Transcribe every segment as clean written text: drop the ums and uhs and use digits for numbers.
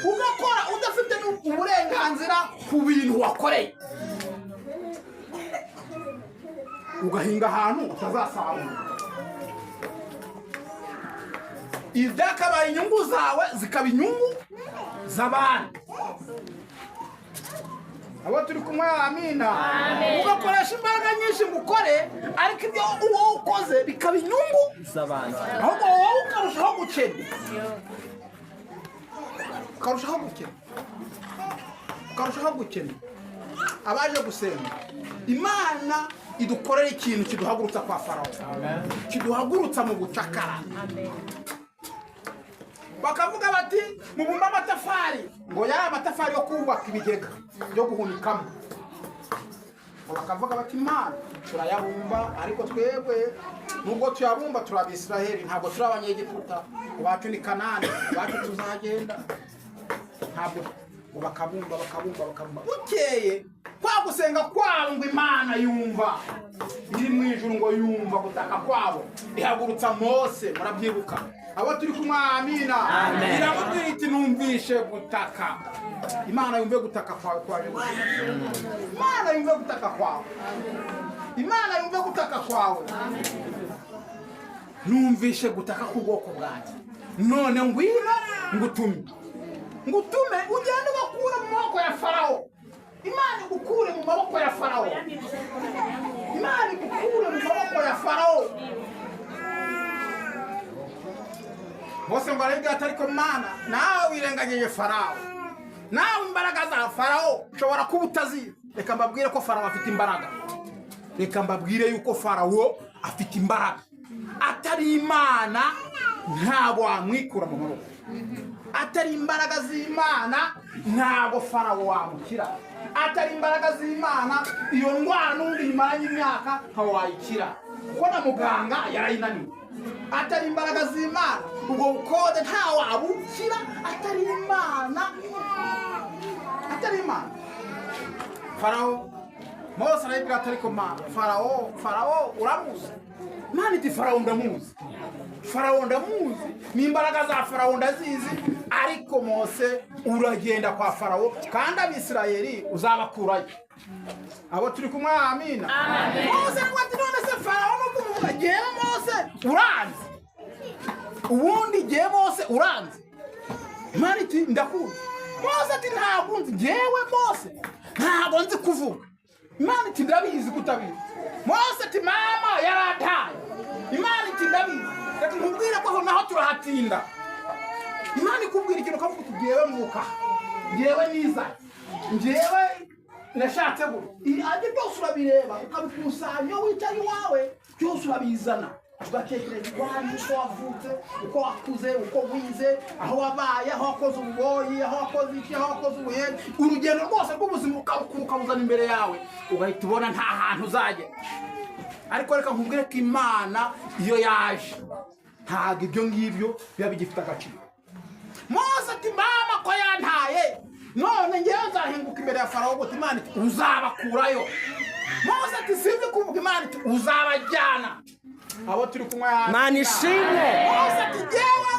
ugakora udafite uburenganzira ku bintu wakoreye, ugahinga ahantu utazasarura. Ibyakabaye inyungu zawe zikaba inyungu z'abandi. Abo turi kumwe, amina. Ugakoresha imbaraga nyinshi ngo ukore, ariko ibyo uwo ukoze bikaba inyungu z'abandi, ahubwo wowe ukarushaho gukena, ukarushaho gukena. Abaje gusenga, Imana idukorera ikintu kiduhagurutsa kwa Farawo, kiduhagurutsa mu bucakara. Bakavuga bati mubumba amatafari, ngo yari amatafari yo kubaka ibigega byo guhunikamo. Bakavuga bati Imana turayabumba, ariko twebwe nubwo tuyabumba turi Abisiraheli, ntabwo turi Abanyegiputa, iwacu ni Kanani, iwacu tuzagenda. Ntabwo bakabumba. Bukeye kwa gusenga kwabo ngo Imana yumva, iri mu ijuru ngo yumva gutaka kwabo, ihagurutsa Mose. Murabyibuka? Abo turi kumwe, amina. Iramubwira iti numvishe gutaka. Imana yumve gutaka kwawe kwaje. Imana yumve gutaka kwawe. Imana yumve gutaka kwawe. Numvishe gutaka ku bwoko bwanjye, none ngwira ngutume ugende bakura mu maboko ya Farawo. Imana igukure mu maboko ya Farawo. Imana igukure mu maboko ya Farawo. Mose ngo arabwira ati ariko Mana, nawe wirengagije Farawo, nawe imbaraga za Farawo ushobora kuba utazizi. Reka mbabwire ko Farawo afite imbaraga. Reka mbabwire yuko Farawo afite imbaraga. Atari Imana ntabwo wamwikura mu maboko. Atari imbaraga z'Imana ntabwo Farawo wamukira. Atari imbaraga z'Imana iyo ndwara n'undi imaranye imyaka ntawe wayikira, kuko na muganga yarayinaniwe. Atari imbaraga z'Imana ubwo bukode ntawe wabukira. Atari Imana. Farawo, Mose arabwira ati ariko Mana, Farawo uramuzi? Imana iti Farawo ndamuzi, n'imbaraga za Farawo ndazizi, ariko Mose uragenda kwa Farawo kandi Abisirayeli uzabakurayo. Abo turi kumwe, amina. Mose ati none se Farawo nuko umuvuga jewe Mose uranzi, ubundi jewe Mose uranzi? Imana iti ndakuzi. Mose ati ntabwo nzi, jewe Mose ntabwo nzi kuvuga. Imana iti ndabizi kutabizi. Mose ati mama yarataye. Imana iti ndabizi. Reka nkubwire ko naho turahatinda. Imana ikubwira ikintu kavuga uti jewe muka, jewe niza, jewe nashatse guru. Adi byose urabireba ukabikusanya wicaye iwawe, byose urabizana. Ugatekereza iwanyu uko wavutse, uko wakuze, uko wize, aho wabaye, aho wakoze ububoyi, aho wakoze iki, aho wakoze ubuheri. Urugendo rwose rw'ubuzima ukabuzana imbere yawe, ugahita ubona nta hantu uzagera. Ariko reka nkubwire ko Imana iyo yaje ntabwo ibyo ngibyo biba bigifite agaciro. Mose ati mama ko yantaye, none ngewe nzahinguka imbere ya Farawo ngo Imana iti uzabakurayo. Mose ati sinzi kuvuga. Imana iti uzabajyana. Abo turi kumwe, Imana ishimwe. Mose ati jewe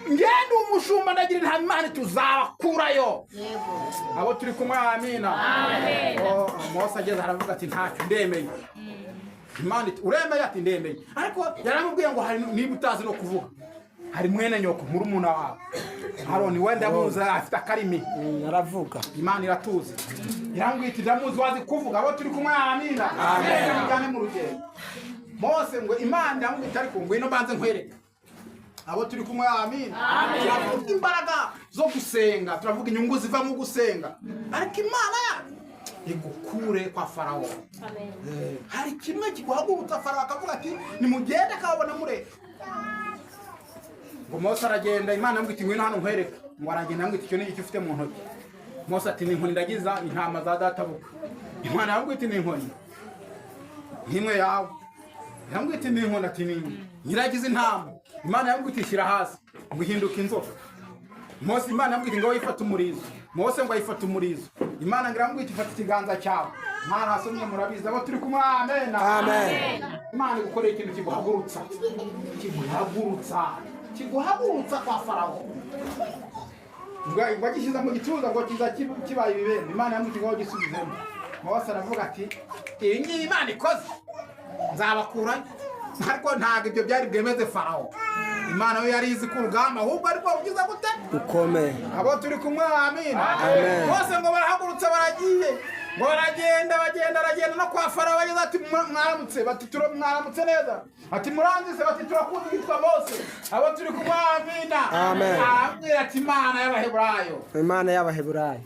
ngende umushumba ndagira nta. Imana iti uzabakurayo. Abo turi kumwe, amina. Mose ageze aravuga ati ntacyo ndemeye. Imana iti uremeye? Ati ndemeye. Ariko yaramubwiye ngo hari niba utazi no kuvuga, hari mwene nyoko murumuna wawe Aroni, wenda muzi afite akarimi aravuga. Imana iratuzi, yarambwiye iti ndamuzi wazi kuvuga. Abo turi kumwe, amina. Mujyane mu rugendo. Mose ngo Imana yamubwiye ariko ngwino banze nkwereke. Abo turi kumwe, amina. Turavuga imbaraga zo gusenga, turavuga inyungu ziva mu gusenga, ariko Imana igukure kwa Farawo. Hari kimwe kiguhagurutsa Farawo akavuga ati nimugende akabona mureka. Ngo Mose aragenda, Imana yamubwiye ngwino hano nkwereke. Ngo aragenda yamubwiye icyo ni iki ufite mu ntoki. Mose ati ni inkoni ndagiza intama za databuka. Imana yamubwiye ni inkoni nkimwe yawe. Yamubwiye ati ni inkoni, ati ni nyiragize intama. Imana yamubwiye shyira hasi ngo ihinduke inzoka. Mose, Imana yamubwiye ngo wifate umurizo. Mose ngo ayifate umurizo. Imana ngiramubwiye ifate ikiganza cyawe. Imana asomye murabizi. Abo turi kumwe, amen. Amen. Imana igukoreye ikintu kiguhagurutsa kwa Farawo. bagishyize mu gituza ngo kiza kibaye ibibembe. Imana yamukigaho gisubizemo. Mose aravuga ati iyi ngiyi Imana ikoze nzabakurayo. Ariko ntabwo ibyo byari bwemeze Farawo. Imana yo yari izi ku rugamba, ahubwo ariko ugize gute ukomeye. Abo turi kumwe, amina. Bose ngo barahagurutse baragiye, ngo bagenda no kwa Farawo. Bageze ati mwaramutse, bati mwaramutse neza, ati murangize, bati turakunda yitwa Mose. Abo turi kumwe, amina. Arabwira ati Imana y'Abaheburayo, Imana y'Abaheburayo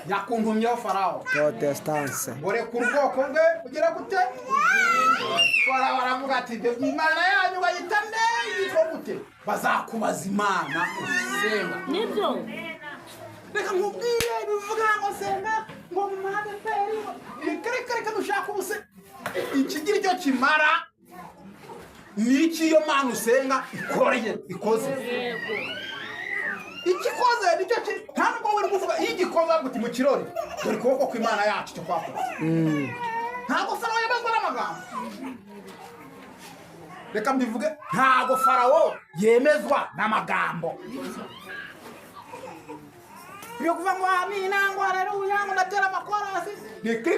yakuntumyeho Farawo Protestance bore ku bwoko bwe kugira gute. Farawo aravuga ati Imana yanyu bayita nde yitwa gute? Bazakubaza Imana usenga. Nibyo reka nkubwire bivuga ngo senga ngo mumade peri reka dushaka ubuse ikigira icyo kimara n'iki yo Mana usenga ikoze ikikoze nicyo ntabwo wari kuvuga igikoze guti mu kirori dore kuboko kw'Imana yacu cyo kwakora. Ntabwo Farawo yabazwa n'amagambo. Reka mbivuge, ntabwo Farawo yemezwa n'amagambo. Iyo kuva ngo amina ngo haleluya ngo natera amakorasi ni kiri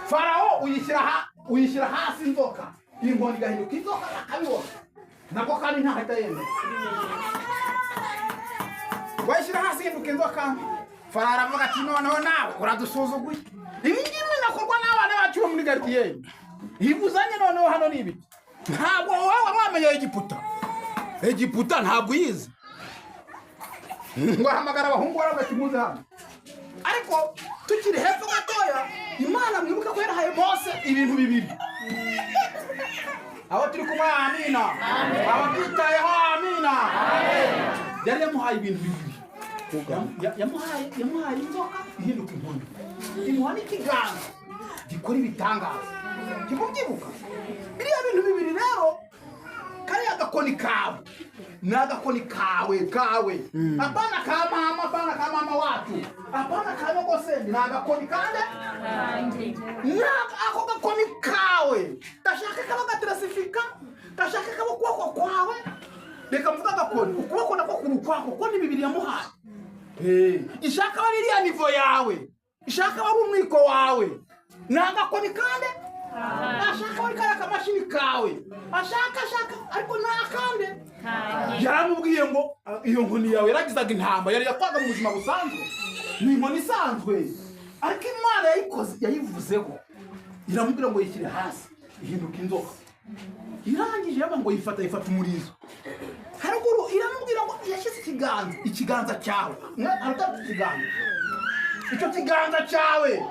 Farawo uyishyira hasi inzoka inkoni gahinduka inzoka akabibona nako kandi ntahita yemera. Wayishyira hasi ihinduka inzoka. Farawo aravuga ati noneho nawe uradusuzuguye. Ibi ngibi nakorwa n'abana bacu bo muri Galatiye. Ibuzanye noneho hano ni ibiki? Ntabwo wowe wamenye Egiputa ntabwo uyizi. Ngo ahamagara abahungu barabakimuze hano. Ariko tukiri hepfo gatoya, Imana mwibuka ko yarahaye Mose ibintu bibiri. Abo turi kumwe, amina. Abakitayeho, amina. Yari yamuhaye ibintu bibiri. Yamuhaye inzoka ihinduka inkoni. Inkoni ikiganza gikora ibitangaza. Kimubyibuka biriya bintu bibiri rero. Kariya gakoni kawe n'agakoni kawe apana ka mama wacu, apana ka nyogosenge, n'agakoni kande ako gakoni kawe. Ndashaka kaba gatrasifika, ndashaka kaba ukuboko kwawe. Reka mvuga agakoni ukuboko nako kuri kwako ko ni bibiri yamuhaye. Ishaka bari iriya nivo yawe, ishaka bari umwiko wawe, n'agakoni kande. Ashaka bari kaya kamashini kawe, ashaka ariko nakande. Yaramubwiye ngo iyo nkoni yawe yaragizaga intamba, yari yakwaga mu buzima busanzwe, ni inkoni isanzwe. Ariko Imana yayivuzeho iramubwira ngo yishyire hasi ihinduka inzoka. Irangije yaba ngo yifata umurizo. Haruguru iramubwira ngo yashyize ikiganza cyawe. Arutatu ikiganza. Icyo kiganza cyawe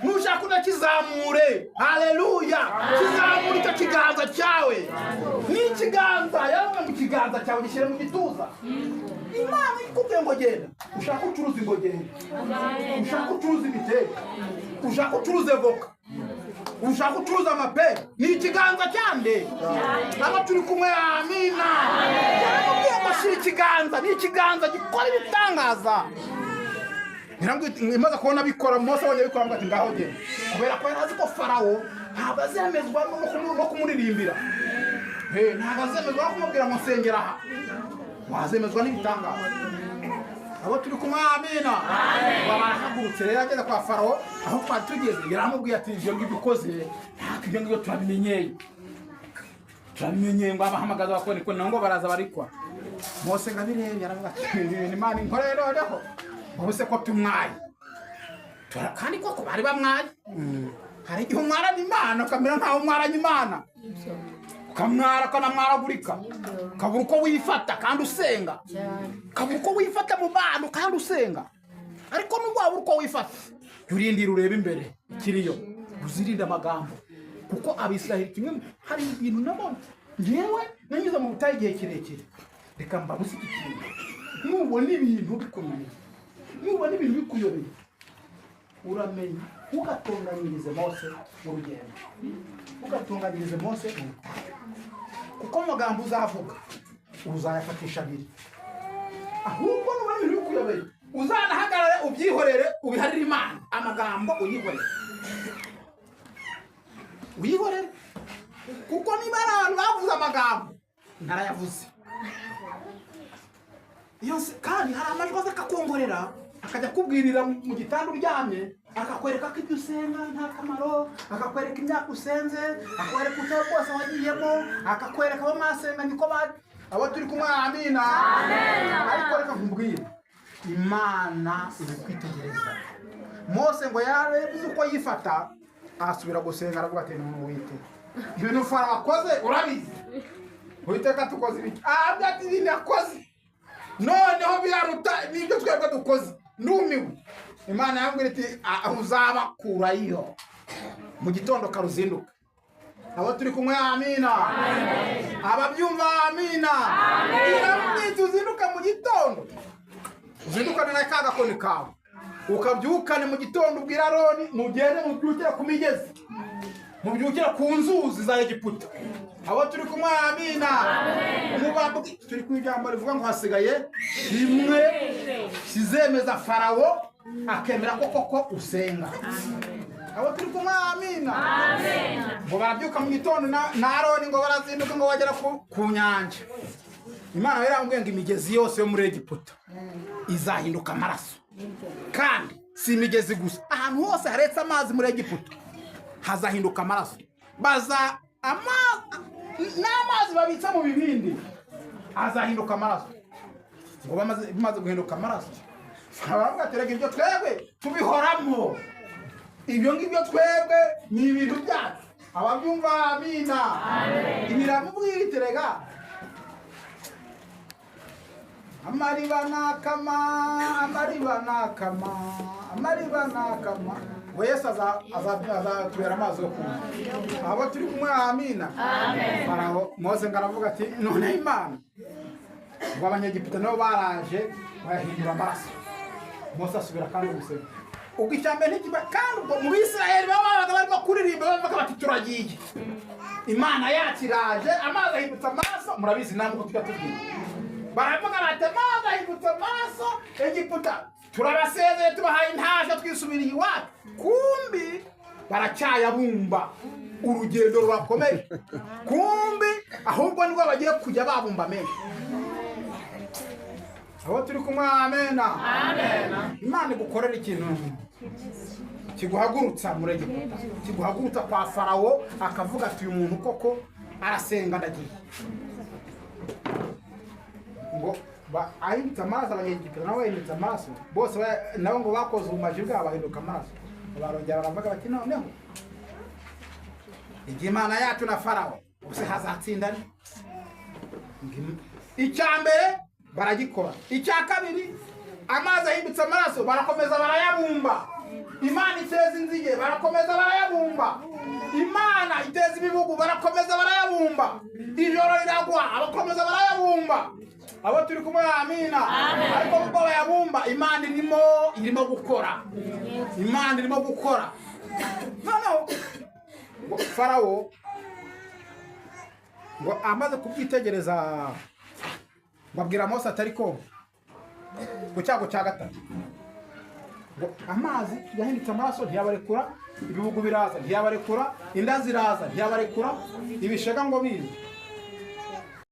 nushaka unakizamure. Haleluya. Kizamure icyo kiganza cyawe. Ni ikiganza yawe mu kiganza cyawe gishyire mu gituza. Imana ikubwiye ngo genda. Ushaka ucuruza ingogeri, ushaka ucuruza ibiteka, ushaka ucuruza voka, ushaka ucuruza amapera, ni ikiganza cyande. Aba turi kumwe, amina. Yaramubwiye ngo shira ikiganza, ni ikiganza gikora ibitangaza. Imaze kubona bikora, Mose abonye bikora ngo ati ngaho genda. Kubera ko yarazi ko Farawo ntabwo azemezwa no kumuririmbira. Ntabwo azemezwa no kumubwira ngo nsengera aha. Wazemezwa n'ibitangaza. Abo turi kumwe, amina. Barahagurutse rero ageze kwa Farawo, aho twari tugeze yaramubwiye ati ibyo ngibyo ukoze ntabwo ibyo ngibyo turabimenyeye ngo abahamagaza bakora ko nango baraza barikwa. Mose ngabireye yaravuga ati Imana inkore noneho bose ko tumwaye. Kandi koko bari bamwaye. Hari igihe umwarana Imana ukamera nkaho umwaranye Imana, ukamwara kanamwaragurika, kabura uko wifata kandi usenga, kabura uko wifata mu bantu kandi usenga. Ariko nubwo wabura uko wifata, urindira ureba imbere kiriyo, uzirinde amagambo. Kuko Abisiraheli kimwe hari ibintu nabo ngewe nanyuze mu butayu igihe kirekire. Reka mbabushyigikire. Nubona ibintu bikomeye, nubona ibintu bikuyobeye, uramenya ugatunganyirize Mose mu rugendo, ugatunganyirize Mose mu butayu. Kuko amagambo uzavuga uzayafatisha abiri. Ahubwo nubona ibintu bikuyobeye, uzanahagarare ubyihorere, ubiharire Imana. Amagambo uyihorere. Kuko niba abantu bavuze amagambo ntarayavuze. kandi hari amajwi aza akakongorera akajya kubwirira mu gitanda uryamye akakwereka ko ibyo usenga nta kamaro, akakwereka imyaka usenze, akakwereka utwo bwose wagiyemo, akakwereka abo mwasenga niko abo turi kumwe. Amina. Ariko reka nkubwire, Imana iri kwitegereza. Mose ngo yarebuze uko yifata asubira gusenga aravuga ati n'umuntu wite ibintu Farawo akoze urabizi, Uwiteka tukoze ibiki ati ibintu yakoze noneho biraruta n'ibyo twebwe dukoze. Ndumiwe. Imana yambwira iti uzabakurayo mu gitondo karuzinduka. Abo turi kumwe. Amina. Ababyumva. Amina. Tuzinduka mu gitondo, uzindukane na ka gakoni kawe ukabyukane mu gitondo ubwira Aroni mugende mubyukira ku migezi, mubyukira ku nzuzi za Egiputa. Abo turi kumwe. Amina. Umubabwi turi ku ijambo rivuga ngo hasigaye kimwe kizemeza Farawo akemera ko koko usenga. Abo turi kumwe. Amina. Ngo barabyuka mu gitondo na Aroni ngo barazinduka ngo bagera ku nyanja. Imana yarambwiye ngo imigezi yose yo muri Egiputa izahinduka amaraso. Kandi si imigezi gusa, ahantu hose haretse amazi muri Egiputa hazahinduka amaraso. N'amazi babitsa mu bibindi azahinduka amaraso. Ngo bamaze guhinduka amaraso, baravuga ati rega ibyo twebwe tubihoramo, ibyo ngibyo twebwe ni ibintu byacu. Ababyumva. Amina. Ibiramubwira iti rega amariba nakama ngo Yesu azatubera amazi yo kunywa. Abo turi kumwe. Amina. Farawo Mose ngaravuga ati none Imana ngo Abanyegiputa nabo baraje bayahindura amaraso. Mose asubira kandi gusenga. Ubwo icyambere ntikiba kandi mu Bisirayeli babaga barimo kuririmba bavuga bati turagiye, Imana yacu iraje, amazi ahindutse amaraso. Murabizi namwe ko tujya baravuga bati amazi ahindutse amaraso, Egiputa turabasezeye tubahaye intasha twisubiriye iwacu. Kumbi baracyayabumba, urugendo rurakomeye. Kumbi ahubwo nibwo bagiye kujya babumba menshi. Abo turi kumwe. Amena. Imana igukorera ikintu kiguhagurutsa muri Egiputa, kiguhagurutsa kwa Farawo akavuga ati uyu muntu koko arasenga ndagiye. Ngo ahindutse amaraso Abanyegiputa nabo bahindutse amaraso bose nabo ngo bakoze ubumaji bwabo bahinduka amaraso. Barongera baravuga bati noneho igihe Imana yacu na Farawo bose hazatsindana. Icyambere baragikora. Icya kabiri amazi ahindutse amaraso barakomeza barayabumba. Imana iteza inzige barakomeza barayabumba. Imana iteza ibibugu barakomeza barayabumba. Ijoro riragwa abakomeza barayabumba. Abo turi kumwe. Amina. Ariko ubwo bayabumba Imana irimo gukora. Imana irimo gukora. Noneho Farawo ngo amaze kubyitegereza babwira Mose atari ko ku cyago cya gatatu ngo amazi yahindutse amaraso ntiyabarekura, ibibugu biraza ntiyabarekura, inda ziraza ntiyabarekura, ibishega ngo bize